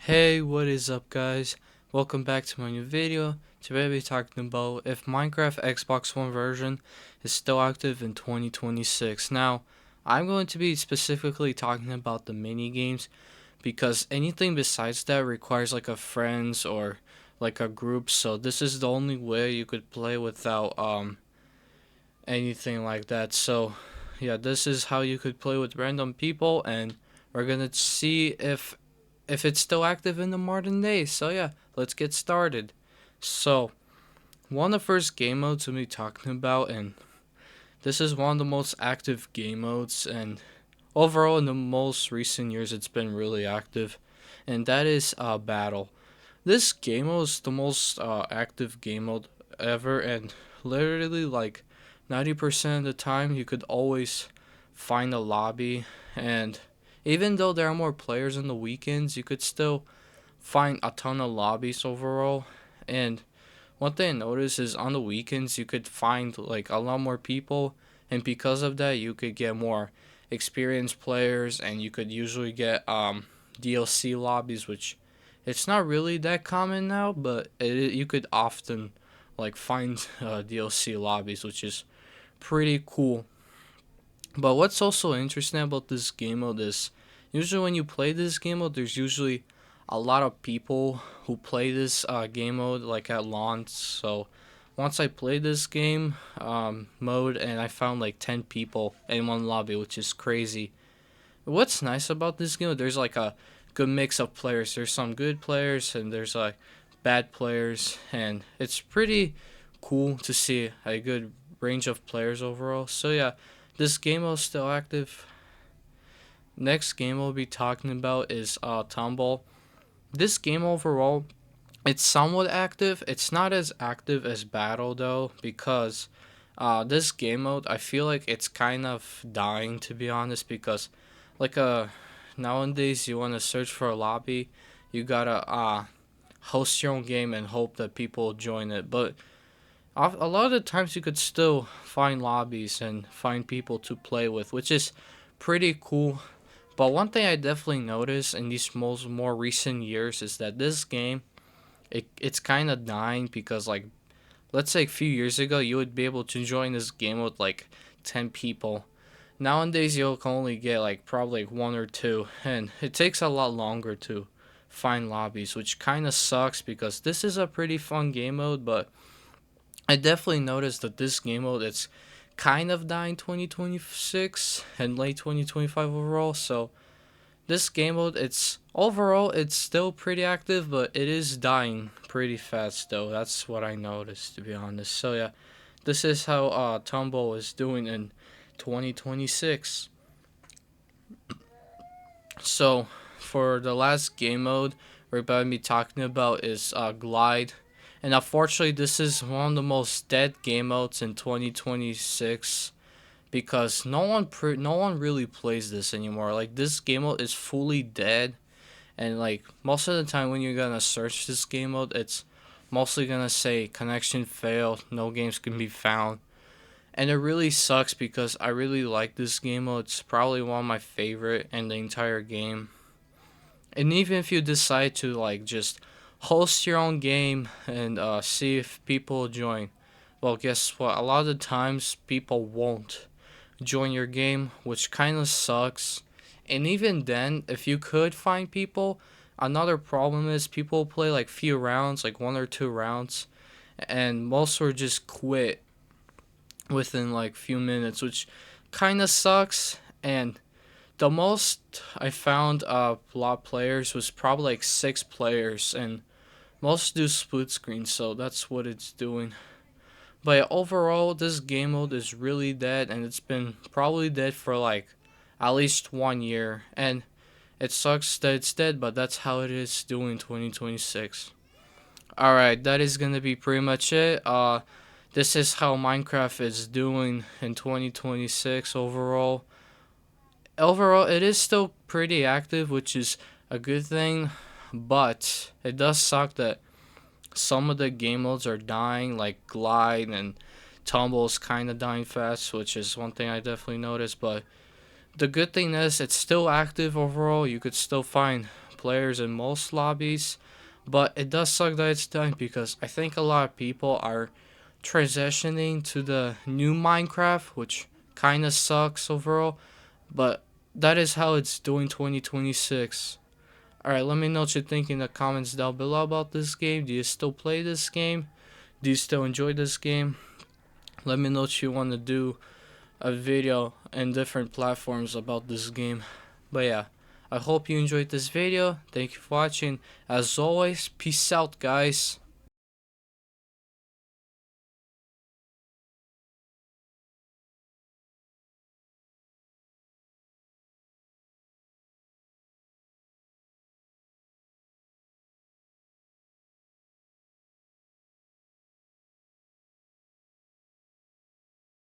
Hey, what is up, guys? Welcome back to my new video. Today we'll be talking about if Minecraft Xbox One version is still active in 2026. Now, I'm going to be specifically talking about the mini games because anything besides that requires like a friends or like a group. So this is the only way you could play without anything like that. So yeah, this is how you could play with random people, and we're gonna see if it's still active in the modern day. So yeah, let's get started. So one of the first game modes we'll be talking about, and this is one of the most active game modes, and overall in the most recent years it's been really active, and that is battle. This game mode is the most active game mode ever, and literally like 90% of the time you could always find a lobby, and even though there are more players on the weekends, you could still find a ton of lobbies overall. And one thing I noticed is on the weekends you could find like a lot more people, and because of that you could get more experienced players, and you could usually get DLC lobbies, which it's not really that common now, but you could often like find DLC lobbies, which is pretty cool. But what's also interesting about this game mode is usually when you play this game mode, there's usually a lot of people who play this game mode like at launch. So once I played this game mode, and I found like 10 people in one lobby, which is crazy. What's nice about this game, there's like a good mix of players. There's some good players and there's like bad players, and it's pretty cool to see a good range of players overall. So yeah, this game is still active. Next game we'll be talking about is Tumble. This game overall, it's somewhat active. It's not as active as Battle though, because this game mode, I feel like it's kind of dying, to be honest, because like nowadays you want to search for a lobby, you gotta host your own game and hope that people join it. But a lot of the times you could still find lobbies and find people to play with, which is pretty cool. But one thing I definitely noticed in these most more recent years is that this game, it's kind of dying, because like let's say a few years ago you would be able to join this game with like 10 people. Nowadays you'll only get like probably like one or two, and it takes a lot longer to find lobbies, which kind of sucks because this is a pretty fun game mode. But I definitely noticed that this game mode, it's kind of dying 2026 and late 2025 overall. So this game mode, it's overall it's still pretty active, but it is dying pretty fast though. That's what I noticed, to be honest. So yeah, this is how Tumble is doing in 2026. So for the last game mode we're about to be talking about is Glide. And unfortunately, this is one of the most dead game modes in 2026, because no one really plays this anymore. Like this game mode is fully dead, and like most of the time when you're gonna search this game mode, it's mostly gonna say connection failed, no games can be found. And it really sucks because I really like this game mode. It's probably one of my favorite in the entire game. And even if you decide to like just host your own game and see if people join, well, guess what? A lot of the times people won't join your game, which kind of sucks. And even then, if you could find people, another problem is people play like few rounds, like one or two rounds, and most will just quit within like few minutes, which kind of sucks. And the most I found lot players was probably like 6 players, and most do split screen, so that's what it's doing. But overall, this game mode is really dead, and it's been probably dead for like at least 1 year. And it sucks that it's dead, but that's how it is doing 2026. Alright, that is gonna be pretty much it. This is how Minecraft is doing in 2026 overall. Overall, it is still pretty active, which is a good thing, but it does suck that some of the game modes are dying, like Glide and Tumble is kind of dying fast, which is one thing I definitely noticed. But the good thing is it's still active overall. You could still find players in most lobbies. But it does suck that it's done because I think a lot of people are transitioning to the new Minecraft, which kind of sucks overall. But that is how it's doing 2026. Alright, let me know what you think in the comments down below about this game. Do you still play this game? Do you still enjoy this game? Let me know what you want to do a video in different platforms about this game. But yeah, I hope you enjoyed this video. Thank you for watching. As always, peace out, guys.